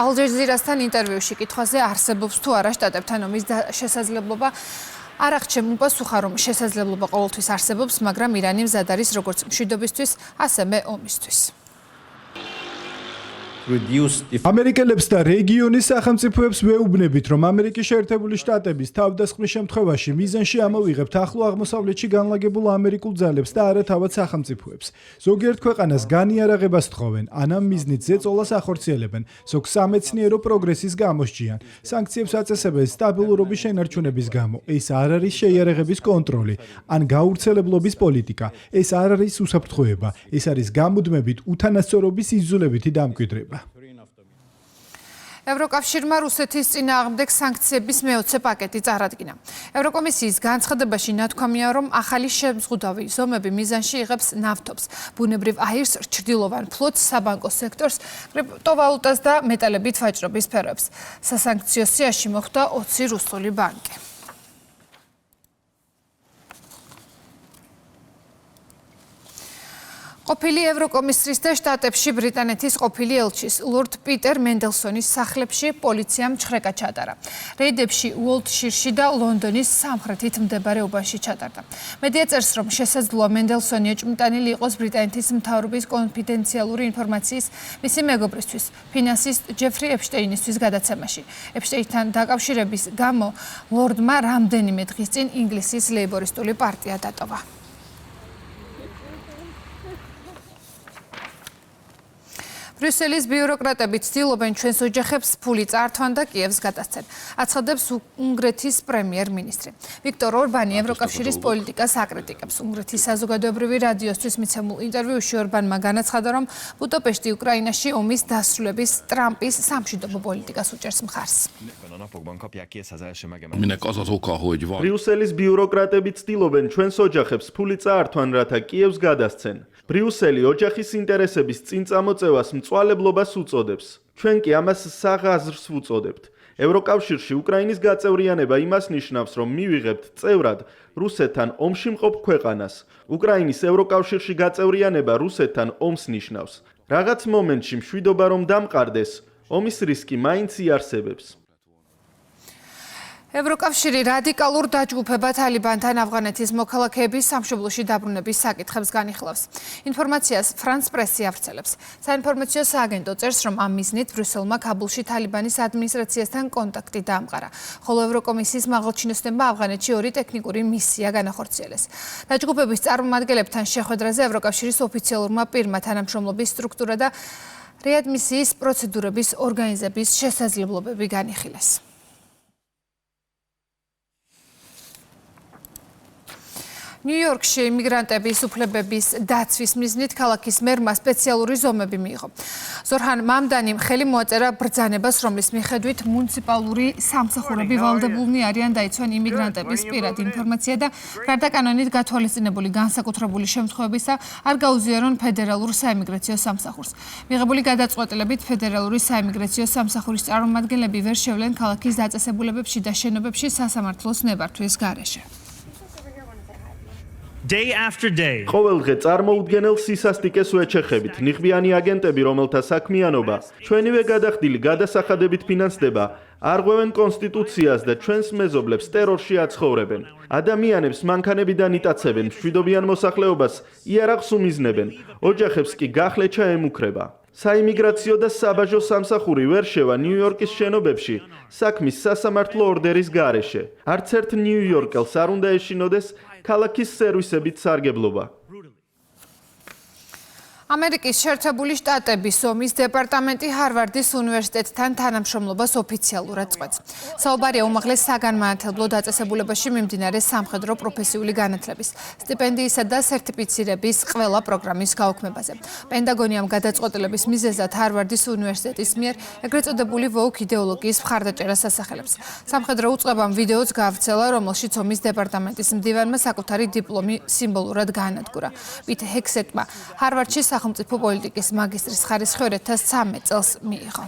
Speaker 1: ალ-ჯაზირასთან ინტერვიუში კითხვაზე არსებობს თუ არა შტატებთან ომის შესაძლებლობა, არახჩემ უპასუხა, რომ შესაძლებლობა ყოველთვის არსებობს, მაგრამ ირანი მზად არის როგორც მშვიდობისთვის, ასევე ომისთვის.
Speaker 14: ამერიკელებს და რეგიონის სახელმწიფოებს ვეუბნებით, რომ ამერიკის შეერთებული შტატების თავდასხმის შემთხვევაში მიზანში ამოვიღებთ ახლო აღმოსავლეთში განლაგებულ ამერიკულ ძალებს და არა თავად სახელმწიფოებს. ზოგიერთ ქვეყანას განიარაღებას თხოვენ, ან ამ მიზნით ზეწოლას ახორციელებენ, ზოგ სამეცნიერო პროგრესის გამოსჯიან. სანქციებს აწესებენ სტაბილურობის შენარჩუნების გამო. ეს არ არის შეიარაღების კონტროლი, ან გაურცელებლობის პოლიტიკა. ეს არ არის უსაფრთხოება, ეს არის გამუდმებით უთანასწორობის იზოლებითი დამკვიდრება.
Speaker 1: ევროკავშირმა რუსეთის წინააღმდეგ სანქციების მეოცე პაკეტი წარადგინა. ევროკომისიის განცხადებაში ნათქვამია, რომ ახალი შეზღუდავი ზომები მიზანში იღებს ნავთობს, ბუნებრივ აირს, ჩრდილოვან ფლოტს, საბანკო სექტორს, კრიპტოვალუტას და მეტალებით ვაჭრობის სფეროებს. სასანქციო სიაში მოხვდა 20 რუსული ბანკი. ყოფილი ევროკომისრის და შტატებში ბრიტანეთის ყოფილი ელჩის ლორდ პიტერ მენდელსონის სახლებში პოლიციამ ჩხრეკა ჩატარა. რეიდებში უოლტშირში და ლონდონის სამხრეთით მდებარეობაში ჩატარდა. მედია წერს, რომ შესაძლოა მენდელსონი ეჭვმიტანილი იყოს ბრიტანეთის მთავრობის კონფიდენციალური ინფორმაციის მისი მეგობრისთვის, ფინანსისტ ჯეფრი ეპშტეინისთვის გადაცემაში. ეპშტეინთან დაკავშირების გამო ლორდმა რამდენიმე დღის წინ ინგლისის ლეიბორისტული პარტია დატოვა. ბრიუსელის ბიუროკრატები ცდილობენ ჩვენს ოჯახებს ფული წართვან და კიევს გადასცენ. აცხადებს უნგრეთის პრემიერ-მინისტრი. ვიქტორ ორბანი ევროკავშირის პოლიტიკას აკრიტიკებს. უნგრეთის საზოგადოებრივი რადიოსთვის მიცემულ ინტერვიუში ორბანმა განაცხადა, რომ ბუდაპეშტი უკრაინაში ომის დასრულების ტრამპის სამშვიდობო პოლიტიკას უჭერს მხარს.
Speaker 15: ბრიუსელის ბიუროკრატები ცდილობენ ჩვენს ოჯახებს ფული წაართვან, რათა კიევს გადასცენ. ბრიუსელი ოჯახის ინტერესების წინ წამოწევას მწვალებლობას უწოდებს. ჩვენ კი ამას საღაზრს ვუწოდებთ. ევროკავშირში უკრაინის გაწევრიანება იმას ნიშნავს, რომ მივიღებთ წევრად რუსეთთან ომში მყოფ ქვეყანას. უკრაინის ევროკავშირში გაწევრიანება რუსეთთან ომს ნიშნავს. რაღაც მომენტში მშვიდობა რომ დამყარდეს, ომის რისკი მაინც იარსებებს.
Speaker 1: ევროკავშირი რადიკალურ დაჯგუფებად თალიბანთან ავღანეთის მოქალაქეების სამშობლოში დაბრუნების საკითხებს განიხილავს. ინფორმაციას ფრანს პრესი ავრცელებს. საინფორმაციო სააგენტო წერს, რომ ამ მიზნით ბრიუსელმა ქაბულში თალიბანის ადმინისტრაციასთან კონტაქტი დაამყარა, ხოლო ევროკომისიის მაღალჩინოსნებმა ავღანეთში 2 ტექნიკური მისია განახორციელეს. დაჯგუფების წარმომადგენლებთან შეხვედრაზე ევროკავშირის ოფიციალურმა პირმა თანამშრომლობის სტრუქტურა და რეადმისიის პროცედურების ორგანიზების შესაძლებლობები განიხილეს. ნიუ-იორკში იმიგრანტების უფლებების დაცვის მიზნით ქალაქის მერმა სპეციალური ზომები მიიღო. ზორჰან მამდანიმ ხელი მოაწერა ბრძანებას, რომლის მიხედვით მუნიციპალური სამსახურები ვალდებულნი არიან დაიცვან იმიგრანტების პირადი ინფორმაცია და გარდაკანონით გათვალისწინებული განსაკუთრებული შემთხვევებისა არ გაუზიარონ ფედერალურ საიმიგრაციო სამსახურს. მიღებული გადაწყვეტილებით ფედერალური საიმიგრაციო სამსახურის წარმომადგენლები ვერ შევლენ ქალაქის დაწესებულებებში და შენობებში სასამართლოს ნებართვის გარეშე.
Speaker 16: Day after day.
Speaker 15: ყოველდღე წარმოუდგენელ სისასტიკეს ვეჩეხებით. ნიღბიანი აგენტები, რომელთა საქმიანობა ჩვენივე გადახდილი გადასახადებით ფინანსდება, არღვევენ კონსტიტუციას და ჩვენს მეზობლებს ტერორში აცხოვრებენ. ადამიანებს მანქანებიდან იტაცებენ, მშვიდობიან მოსახლეობას იარაღს უმიზნებენ, ოჯახებს კი გახლეჩა ემუქრება. საიმიგრაციო და საბაჟო სამსახური ვერ შევა ნიუ-იორკის შენობებში საქმის სასამართლო ორდერის გარეშე. არც ერთ ნიუ-იორკელს არ უნდა ეშინოდეს ქალაქის სერვისებით სარგებლობა.
Speaker 1: ამერიკის შეერთებული შტატების ომის დეპარტამენტი ჰარვარდის უნივერსიტეტთან თანამშრომლობას ოფიციალურად წყვეტს. საუბარია უმაღლეს საგანმანათლებლო დაწესებულებაში მიმდინარე სამხედრო პროფესიული განათლების, სტიპენდიისა და სერტიფიცირების ყველა პროგრამის გაუქმებაზე. პენტაგონი ამ გადაწყვეტილების მიზეზად ჰარვარდის უნივერსიტეტის მიერ ეგრეთ წოდებული ვოუკ იდეოლოგიის მხარდაჭერას ასახელებს. სამხედრო უწყებამ ვიდეოც გაავრცელა, რომელშიც ომის დეპარტამენტის მდივანმა საკუთარი დიპლომი სიმბოლურად გაანადგურა. პიტ ჰექსეტმა ჰარვარდში სახელმწიფო პოლიტიკის მაგისტრის ხარისხი 2013 წელს მიიღო.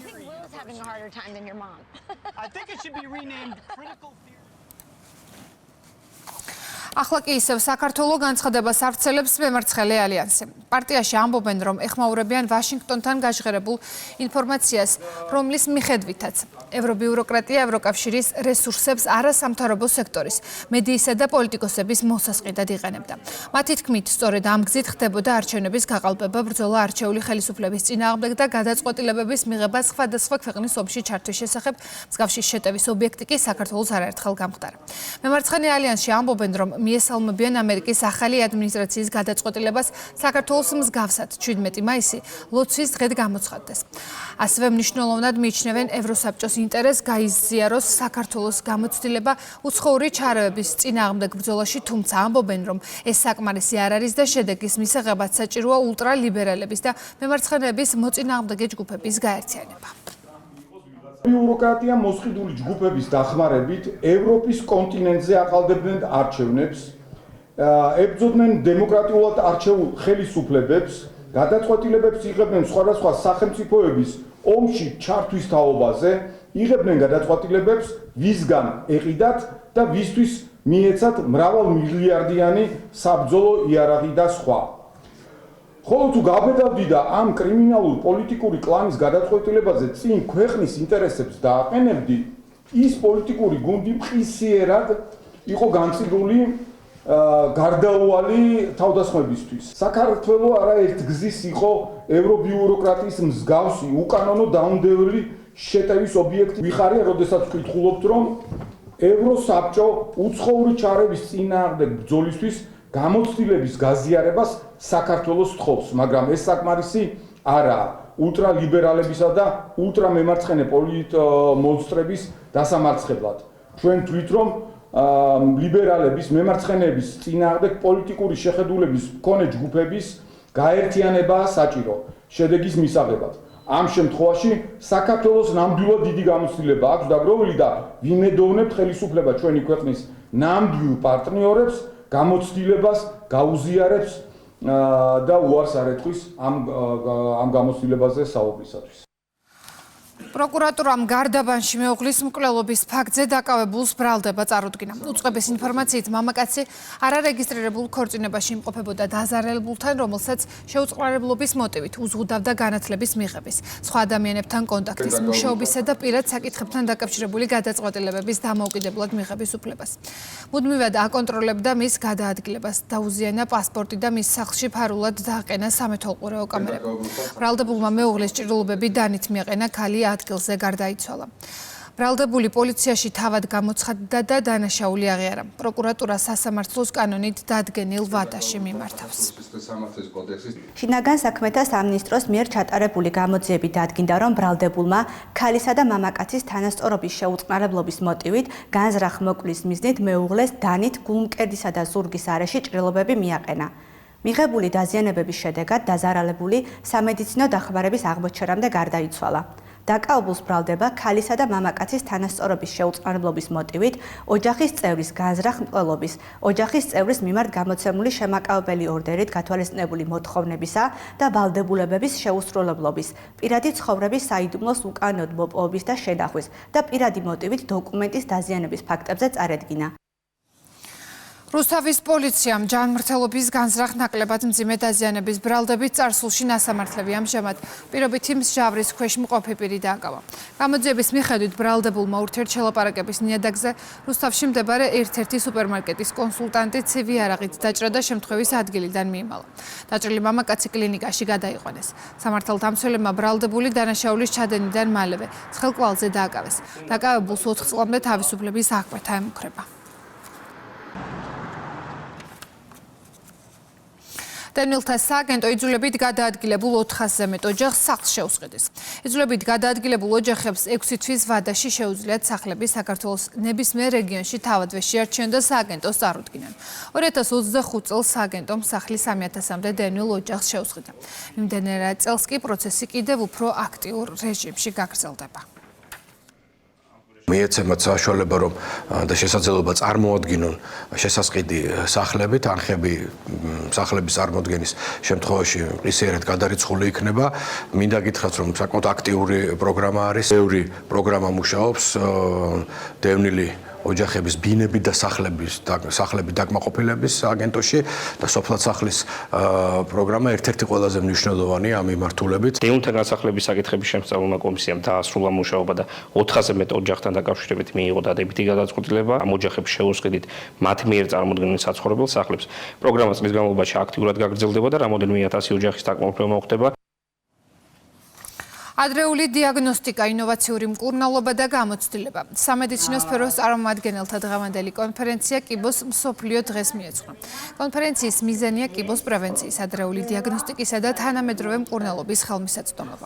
Speaker 1: ახლა კი ისევ საქართველოს განცხადებას ავრცელებს მემარცხენე ალიანსი. პარტიაში ამბობენ, რომ ეხმაურებიან ვაშინგტონთან გაჟღერებულ ინფორმაციას, რომლის მიხედვითაც ევრობიუროკრატია ევროკავშირის რესურსებს არასამთავრობო სექტორის, მედიისა და პოლიტიკოსების მოსასყიდად იყენებდა. მათი თქმით, სწორედ ამ გზით ხდებოდა არჩევნების გაყალბება, ბრძოლა არჩეული ხელისუფლების წინააღმდეგ და გადაწყვეტილებების მიღება სხვადასხვა ქვეყნის ომში ჩართვის შესახებ მსგავსი შეტევის ობიექტი კი საქართველოს არაერთხელ გამხდარა. მემარცხენე ალიანსში ამბობენ, რომ მიესალმებიან ამერიკის ახალი ადმინისტრაციის გადაწყვეტილებას საქართველოს მსგავსად 17 მაისი ლოცვის დღედ გამოცხადდეს. ასევე მნიშვნელოვნად მიიჩნევენ ევროსაბჭოს ინტერესს გაიზიაროს საქართველოს გამოცდილება უცხოური ჩარევების წინააღმდეგ ბრძოლაში, თუმცა ამბობენ, რომ ეს საკმარისი არ არის და შედეგის მისაღებად საჭიროა ულტრალიბერალების და მემარცხენეების მოწინააღმდეგე ჯგუფების გაერთიანება.
Speaker 16: ბიუროკრატია მოსყიდული ჯგუფების დახმარებით ევროპის კონტინენტზე აყალდებდნენ არჩევნებს, ებრძოდნენ დემოკრატიულად არჩეულ ხელისუფლებებს, გადაწყვეტილებებს იღებდნენ სხვადასხვა სახელმწიფოების ომში ჩართვის თაობაზე, იღებდნენ გადაწყვეტილებებს ვისგან ეყიდათ და ვისთვის მიეცათ მრავალმილიარდიანი საბრძოლო იარაღი და სხვა. ხოლო თუ გაბედავდი და ამ კრიმინალურ პოლიტიკური კლანის გადაწყვეტილებაზე წინ ქვეყნის ინტერესებს დააყენებდი, ის პოლიტიკური გუნდი მყისიერად იყო განცდილი გარდაუვალი თავდასხმებისთვის. საქართველო არაერთ გზის იყო ევრობიუროკრატიის მსგავსი უკანონო დაუნდევრელი შეტევის ობიექტი. ვიხარია, როდესაც ვკითხულობთ, რომ ევროსაბჭო უცხოური ჩარევის წინააღმდეგ ბრძოლისთვის გამოცდილების გაზიარებას საქართველოს თხოვს, მაგრამ ეს საკმარისი არაა ულტრალიბერალებისა და ულტრამემარცხენე პოლიტმონსტრების დასამარცხებლად. ჩვენ თვლით, რომ ლიბერალების, მემარცხენეების წინააღმდეგ პოლიტიკური შეხედულების მქონე ჯგუფების გაერთიანებაა საჭირო შედეგის მისაღებად. ამ შემთხვევაში საქართველოს ნამდვილად დიდი გამოცდილება აქვს დაგროვილი და ვიმედოვნებთ ხელისუფლება ჩვენი ქვეყნის ნამდვილ პარტნიორებს გამოცდილებას გაუზიარებს და უარს არ ეთქვის ამ გამოცდილებაზე საუბრისათვის.
Speaker 1: პროკურატურამ გარდაბანში მეუღლის მკვლელობის ფაქტზე დაკავებულს ბრალდება წარუდგინა. უწყების ინფორმაციით მამაკაცი არარეგისტრირებულ ქორწინებაში იმყოფებოდა დაზარალებულთან, რომელსაც შეუწყლარებლობის მოტივით უზღუდავდა განათლების მიღების, სხვა ადამიანებთან კონტაქტის, მუშაობისა და პირად საკითხებთან დაკავშირებული გადაწყვეტილებების დამოუკიდებლად მიღების უფლებას. მუდმივად აკონტროლებდა მის გადაადგილებას, დაუზიანა პასპორტი და მის სახლში ფარულად დააყენა სამეთვალყურეო კამერები. ბრალდებულმა მეუღლის ჭრილობები დანით მიაყენა, ქალი ადგილზე გარდაიცვალა. ბრალდებული პოლიციაში თავად გამოცხადდა და დანაშაული აღიარა. პროკურატურა სასამართლოს კანონით დადგენილ ვადაში მიმართავს.
Speaker 17: შინაგან საქმეთა სამინისტროს მიერ ჩატარებული გამოძიებით დადგინდა, რომ ბრალდებულმა ქალისა და მამაკაცის თანასწორობის შეუწყნარებლობის მოტივით განზრახ მოკვლევის მიზნით მეუღლეს დანით გულმკერდისა და ზურგის არეში ჭრილობები მიაყენა. მიღებული დაზიანებების შედეგად დაზარალებული სამედიცინო დახმარების აღმოჩენამდე გარდაიცვალა. დაკავებულს ბრალდება ქალისა და მამაკაცის თანასწორობის შეუწყნარებლობის მოტივით ოჯახის წევრის განზრახ მკვლელობის, ოჯახის წევრის მიმართ გამოცემული შემაკავებელი ორდერით გათვალისწინებული მოთხოვნებისა და ვალდებულებების შეუსრულებლობის, პირადი ცხოვრების საიდუმლოს უკანონოდ მოპოვების და შენახვის და პირადი მოტივით დოკუმენტის დაზიანების ფაქტებზე წარედგინა.
Speaker 1: რუსთავის პოლიციამ ჯანმრთელობის განზრახ ნაკლებად მძიმე დაზიანების ბრალდებით წარსულში ნასამართლები ამჟამად პირობითი მსჯავრის ქვეშ მყოფი პირი დააკავა. გამოძიების მიხედვით ბრალდებულმა ურთიერთშელაპარაკების ნიადაგზე რუსთავში მდებარე ერთ-ერთი სუპერმარკეტის კონსულტანტი ცივი არაღით დაჭრა და შემთხვევის ადგილიდან მიიმალა. დაჭრილი მამაკაცი კლინიკაში გადაიყვანეს. სამართალდამცველებმა ბრალდებული დანაშაულის ჩადენიდან მალევე ცხელკვალზე დააკავეს. დაკავებულს 4 წლამდე თავისუფლების აღკვეთა ემუქრება. დენილთა სააგენტო იძულებით გადაადგილებულ 400-ზე მეტ ოჯახს სახლს შეუსყიდეს. იძულებით გადაადგილებულ ოჯახებს 6 თვის ვადაში შეუძლიათ სახლები საქართველოს ნებისმიერ რეგიონში თავადვე შეარჩიონ და სააგენტოს წარუდგინონ. 2025 წელს სააგენტომ სახლის 3000-მდე დენილ ოჯახს შეუსყიდა. იმდენერა წელს კი პროცესი კიდევ უფრო აქტიურ რეჟიმში გაგრძელდება.
Speaker 18: მიეცემათ საშუალება, რომ და შესაძლებლობა წარმოადგინონ შესასყიდი სახლები, თანხები სახლების წარმოდგენის შემთხვევაში ისერად გადარიცხული იქნება. მინდა გითხრათ, რომ საკმაოდ აქტიური პროგრამა არის. ბევრი პროგრამა მუშაობს დევნილი ოჯახების ბინები და სახლები დაკმაყოფილების აგენტოში და სოფლად სახლის პროგრამა ერთ-ერთი ყველაზე მნიშვნელოვანია ამ მიმართულებით.
Speaker 19: დევნილთა განსახლების საკითხების შემსწავლელმა კომისიამ დაასრულა მუშაობა და 400-ზე მეტ ოჯახთან დაკავშირებით მიიღო დადებითი გადაწყვეტილება ამ ოჯახების შეუსყიდით მათ მიერ წარმოდგენილ საცხოვრებელ სახლებს. პროგრამა წლის განმავლობაში აქტიურად გაგრძელდება და რამოდენიმე 1000 ოჯახის დაკმაყოფილება მოხდება.
Speaker 1: ადრეული დიაგნოსტიკა, ინოვაციური მკურნალობა და გამოცდილება. სამედიცინო სფეროს წარმომადგენელთა დღევანდელი კონფერენცია კიბოს მსოფლიო დღეს მიეძღვნა. კონფერენციის მიზანია კიბოს პრევენციის, ადრეული დიაგნოსტიკისა და თანამედროვე მკურნალობის ხელმისაწვდომობა.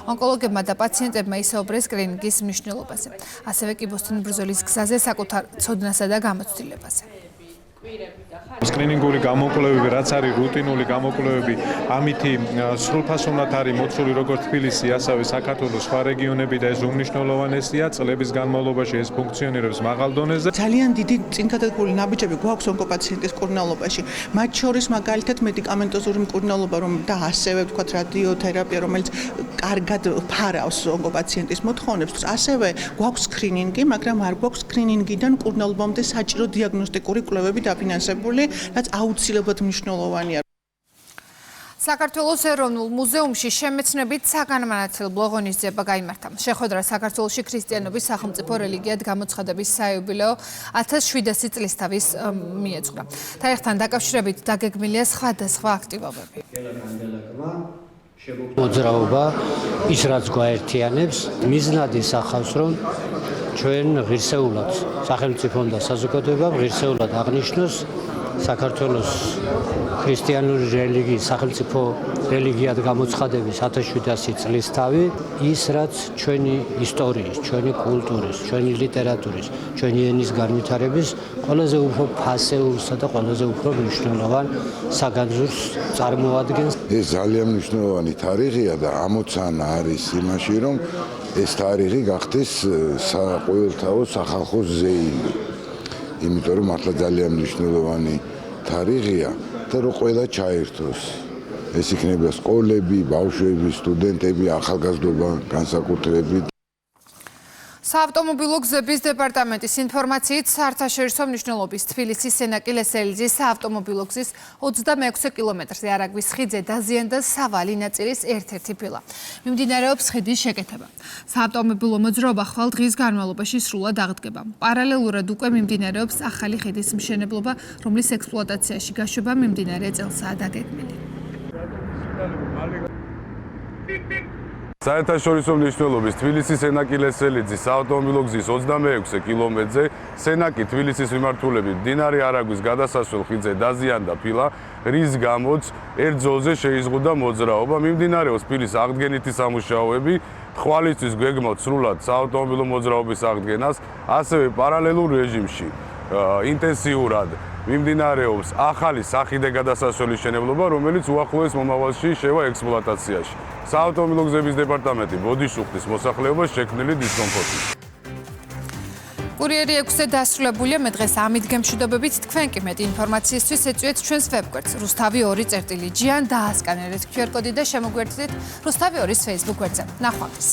Speaker 1: ონკოლოგებმა და პაციენტებმა ისაუბრეს სკრინინგის მნიშვნელობაზე, ასევე კიბოსთან ბრძოლის გზაზე საკუთარ ცოდნასა და გამოცდილებაზე.
Speaker 8: სკრინინგური გამოკვლევები, რაც არის რუტინული გამოკვლევები, ამითი სრულფასოვნად არის მოცული როგორც თბილისი, ასევე საქართველოს სხვა რეგიონები და ეს უმნიშვნელოვანესია, წლების განმავლობაში ეს ფუნქციონირებს მაღალ დონეზე.
Speaker 5: ძალიან დიდი წინგადადგმული ნაბიჯები გვაქვს ონკოპაციენტის მკურნალობაში. მათ შორის მაგალითად მედიკამენტოზური მკურნალობა და ასევე ვთქვათ რადიოთერაპია, რომელიც კარგად ფარავს ონკოპაციენტის მოთხოვნებს. ასევე გვაქვს სკრინინგი, მაგრამ არ გვაქვს სკრინინგიდან მკურნალობამდე საჭირო დიაგნოსტიკური კვლევები დაფინანსებული, რაც აუცილებლად მნიშვნელოვანია.
Speaker 1: საქართველოს ეროვნულ მუზეუმში შემეცნებით საგანმანათლებლო ღონისძიება გაიმართა. შეხვედრა საქართველოში ქრისტიანობის სახელმწიფო რელიგიად გამოცხადების საიუბილეო 1700 წლისთავის მიეძღვნა. თარიღთან დაკავშირებით დაგეგმილია სხვადასხვა აქტივობები.
Speaker 20: მოძრაობა ის რაც გვაერთიანებს, მიზნად ისახავს, რომ ჩვენ ღირსეულად სახელმწიფომ და საზოგადოებამ ღირსეულად აღნიშნოს საქართველოს ქრისტიანული რელიგიის სახელმწიფო რელიგიად გამოცხადების 1700 წლისთავი, ის რაც ჩვენი ისტორიის, ჩვენი კულტურის, ჩვენი ლიტერატურის, ჩვენი ენის განვითარების ყველაზე უფრო ფასეულსა და ყველაზე უფრო მნიშვნელოვან საგანძურს წარმოადგენს.
Speaker 21: ეს ძალიან მნიშვნელოვანი თარიღია და ამოცანა არის იმაში, რომ ეს თარიღი გახდეს საყოველთაო სახალხო ზეილი. იმიტომ რომ მართლა ძალიან მნიშვნელოვანი თარიღია და რომ ყველა ჩაერთოს. ეს იქნება სკოლები, ბავშვები, სტუდენტები, ახალგაზრდობა განსაკუთრებით.
Speaker 1: საავტომობილო გზების დეპარტამენტის ინფორმაციით საერთაშორისო მნიშვნელობის თბილისის სენაკი-ლესელიძის საავტომობილო გზის 26 კილომეტრზე არაგვის ხიდზე დაზიანდა სავალი ნაწილის ერთ-ერთი ფილა. მიმდინარეობს ხიდის შეკეთება. საავტომობილო მოძრაობა ხვალ დღის განმავლობაში სრულად აღდგება. პარალელურად უკვე მიმდინარეობს ახალი ხიდის მშენებლობა, რომლის ექსპლუატაციაში გაშვება მიმდინარე წელსაა დაგეგმილი.
Speaker 22: საერთაშორისო მნიშვნელობის თბილისის სენაკი-ლესელიძის საავტომობილო გზის 26 კილომეტრზე სენაკი თბილისის მიმართულებით მდინარე არაგვის გადასასვლელ ხიდზე დაზიანდა ფილა, რის გამოც ერთ ძოლზე შეიზღუდა მოძრაობა. მიმდინარეობს ფილის აღდგენითი სამუშაოები, თვალისთვის გვეგმავთ სრულად საავტომობილო მოძრაობის აღდგენას, ასევე პარალელურ რეჟიმში ინტენსიურად მიმდინარეობს ახალი სახიდე გადასასვლელის მშენებლობა, რომელიც უახლოეს მომავალში შევა ექსპლუატაციაში. საავტომობილო გზების დეპარტამენტი ბოდიშუხტის მოსახლეობას შექმნილი დისკომფორტით.
Speaker 1: კურიერი 6-ზე დასრულებულია. მე დღეს ამით გემშვიდობებით, თქვენ კი მეტი ინფორმაციისთვის ეწვიეთ ჩვენს ვებგვერდს rustavi2.gr-დან დაასკანერეთ QR კოდი და შემოგვერთდეთ rustavi2-ის Facebook გვერდზე. ნახვამდის.